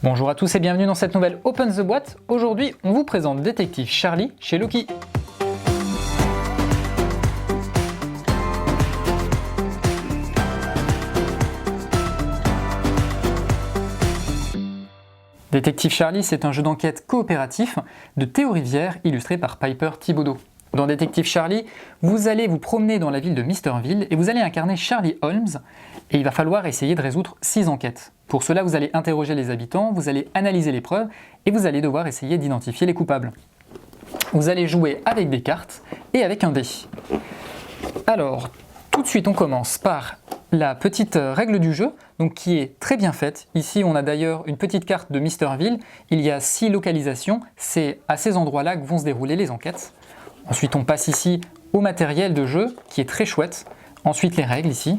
Bonjour à tous et bienvenue dans cette nouvelle Open the Boîte. Aujourd'hui, on vous présente Détective Charlie chez Loki. Détective Charlie, c'est un jeu d'enquête coopératif de Théo Rivière illustré par Piper Thibaudot. Dans Détective Charlie, vous allez vous promener dans la ville de Misterville et vous allez incarner Charlie Holmes et il va falloir essayer de résoudre 6 enquêtes. Pour cela, vous allez interroger les habitants, vous allez analyser les preuves et vous allez devoir essayer d'identifier les coupables. Vous allez jouer avec des cartes et avec un dé. Alors, tout de suite, on commence par la petite règle du jeu, donc qui est très bien faite. Ici, on a d'ailleurs une petite carte de Misterville. Il y a 6 localisations. C'est à ces endroits-là que vont se dérouler les enquêtes. Ensuite, on passe ici au matériel de jeu, qui est très chouette. Ensuite, les règles ici.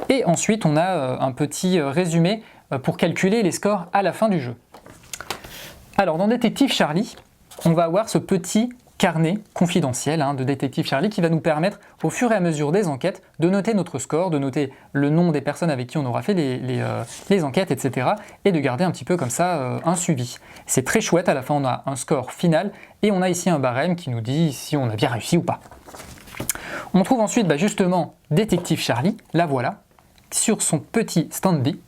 Et ensuite, on a un petit résumé pour calculer les scores à la fin du jeu. Alors, dans Détective Charlie, on va avoir ce petit carnet confidentiel de Détective Charlie qui va nous permettre, au fur et à mesure des enquêtes, de noter notre score, de noter le nom des personnes avec qui on aura fait les enquêtes, etc. et de garder un petit peu comme ça un suivi. C'est très chouette, à la fin on a un score final et on a ici un barème qui nous dit si on a bien réussi ou pas. On trouve ensuite justement Détective Charlie, la voilà, sur son petit stand-by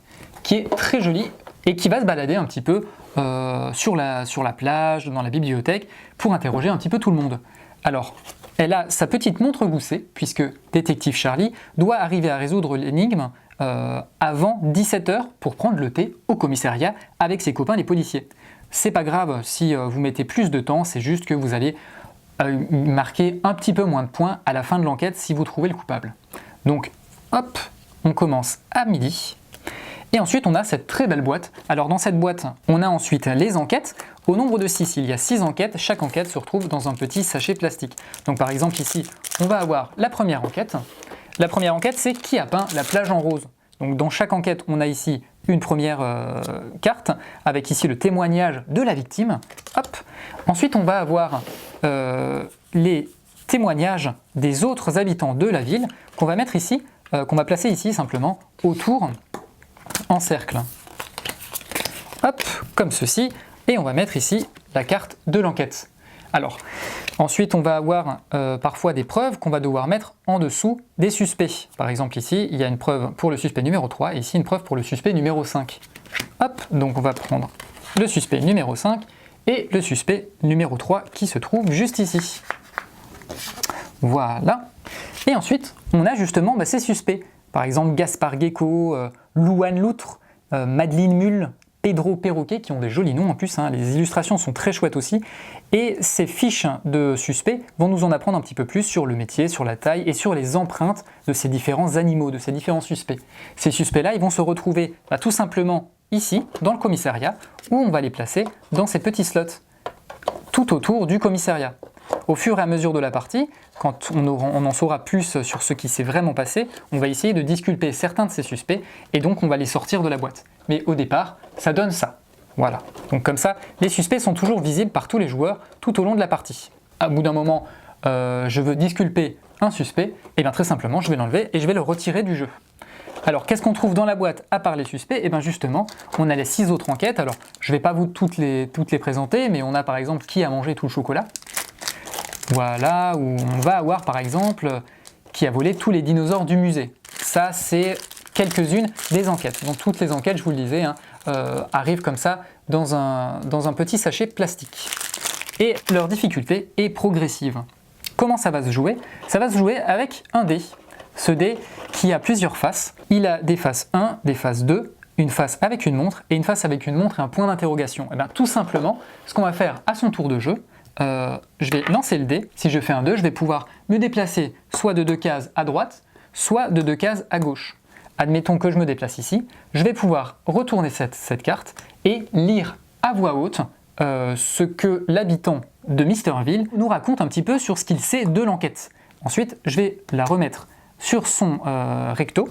qui est très joli et qui va se balader un petit peu sur la plage, dans la bibliothèque, pour interroger un petit peu tout le monde. Alors, elle a sa petite montre goussée, puisque Détective Charlie doit arriver à résoudre l'énigme avant 17h pour prendre le thé au commissariat avec ses copains les policiers. C'est pas grave si vous mettez plus de temps, c'est juste que vous allez marquer un petit peu moins de points à la fin de l'enquête si vous trouvez le coupable. Donc, hop, on commence à midi. Et ensuite, on a cette très belle boîte. Alors dans cette boîte, on a ensuite les enquêtes. Au nombre de 6, il y a 6 enquêtes. Chaque enquête se retrouve dans un petit sachet plastique. Donc par exemple ici, on va avoir la première enquête. La première enquête, c'est qui a peint la plage en rose. Donc dans chaque enquête, on a ici une première carte, avec ici le témoignage de la victime. Hop. Ensuite, on va avoir les témoignages des autres habitants de la ville, qu'on va mettre ici, qu'on va placer ici simplement autour en cercle. Hop, comme ceci, et on va mettre ici la carte de l'enquête. Alors, ensuite on va avoir parfois des preuves qu'on va devoir mettre en dessous des suspects. Par exemple ici, il y a une preuve pour le suspect numéro 3 et ici une preuve pour le suspect numéro 5. Hop, donc on va prendre le suspect numéro 5 et le suspect numéro 3 qui se trouve juste ici. Voilà. Et ensuite, on a justement ces suspects. Par exemple Gaspard Gecko, Louane Loutre, Madeleine Mule, Pedro Perroquet, qui ont des jolis noms en plus, les illustrations sont très chouettes aussi, et ces fiches de suspects vont nous en apprendre un petit peu plus sur le métier, sur la taille et sur les empreintes de ces différents animaux, de ces différents suspects. Ces suspects-là, ils vont se retrouver tout simplement ici, dans le commissariat, où on va les placer dans ces petits slots, tout autour du commissariat. Au fur et à mesure de la partie, quand on en saura plus sur ce qui s'est vraiment passé, on va essayer de disculper certains de ces suspects et donc on va les sortir de la boîte. Mais au départ, ça donne ça. Voilà. Donc comme ça, les suspects sont toujours visibles par tous les joueurs tout au long de la partie. À bout d'un moment, je veux disculper un suspect, et bien très simplement, je vais l'enlever et je vais le retirer du jeu. Alors, qu'est-ce qu'on trouve dans la boîte à part les suspects? Et bien justement, on a les 6 autres enquêtes. Alors, je ne vais pas vous toutes les présenter, mais on a par exemple qui a mangé tout le chocolat. Voilà, où on va avoir par exemple qui a volé tous les dinosaures du musée. Ça, c'est quelques-unes des enquêtes. Donc toutes les enquêtes, je vous le disais, arrivent comme ça dans un petit sachet plastique. Et leur difficulté est progressive. Comment ça va se jouer? Ça va se jouer avec un dé. Ce dé qui a plusieurs faces. Il a des faces 1, des faces 2, une face avec une montre et une face avec une montre et un point d'interrogation. Et bien tout simplement, ce qu'on va faire à son tour de jeu, je vais lancer le dé. Si je fais un 2, je vais pouvoir me déplacer soit de 2 cases à droite, soit de 2 cases à gauche. Admettons que je me déplace ici, je vais pouvoir retourner cette carte et lire à voix haute ce que l'habitant de Misterville nous raconte un petit peu sur ce qu'il sait de l'enquête. Ensuite, je vais la remettre sur son recto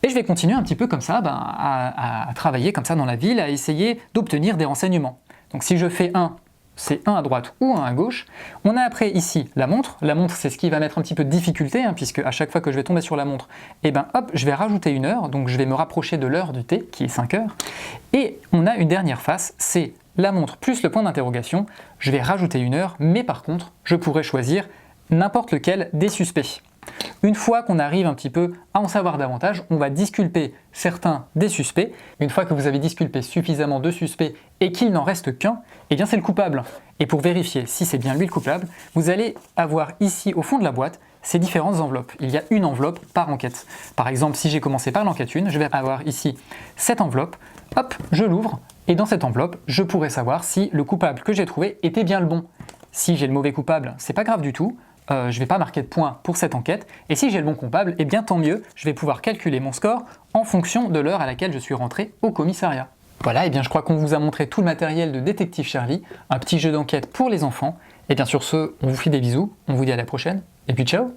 et je vais continuer un petit peu comme ça à travailler comme ça dans la ville, à essayer d'obtenir des renseignements. Donc si je fais 1, c'est un à droite ou un à gauche. On a après ici la montre. La montre, c'est ce qui va mettre un petit peu de difficulté, puisque à chaque fois que je vais tomber sur la montre, et ben hop, je vais rajouter une heure, donc je vais me rapprocher de l'heure du thé, qui est 5 heures. Et on a une dernière face, c'est la montre plus le point d'interrogation. Je vais rajouter une heure, mais par contre, je pourrais choisir n'importe lequel des suspects. Une fois qu'on arrive un petit peu à en savoir davantage, on va disculper certains des suspects. Une fois que vous avez disculpé suffisamment de suspects et qu'il n'en reste qu'un, eh bien c'est le coupable. Et pour vérifier si c'est bien lui le coupable, vous allez avoir ici au fond de la boîte ces différentes enveloppes. Il y a une enveloppe par enquête. Par exemple, si j'ai commencé par l'enquête 1, je vais avoir ici cette enveloppe. Hop, je l'ouvre et dans cette enveloppe, je pourrai savoir si le coupable que j'ai trouvé était bien le bon. Si j'ai le mauvais coupable, c'est pas grave du tout. Je ne vais pas marquer de points pour cette enquête, et si j'ai le bon coupable, eh bien tant mieux, je vais pouvoir calculer mon score en fonction de l'heure à laquelle je suis rentré au commissariat. Voilà, et bien je crois qu'on vous a montré tout le matériel de Détective Charlie, un petit jeu d'enquête pour les enfants, et bien sur ce, on vous fait des bisous, on vous dit à la prochaine, et puis ciao!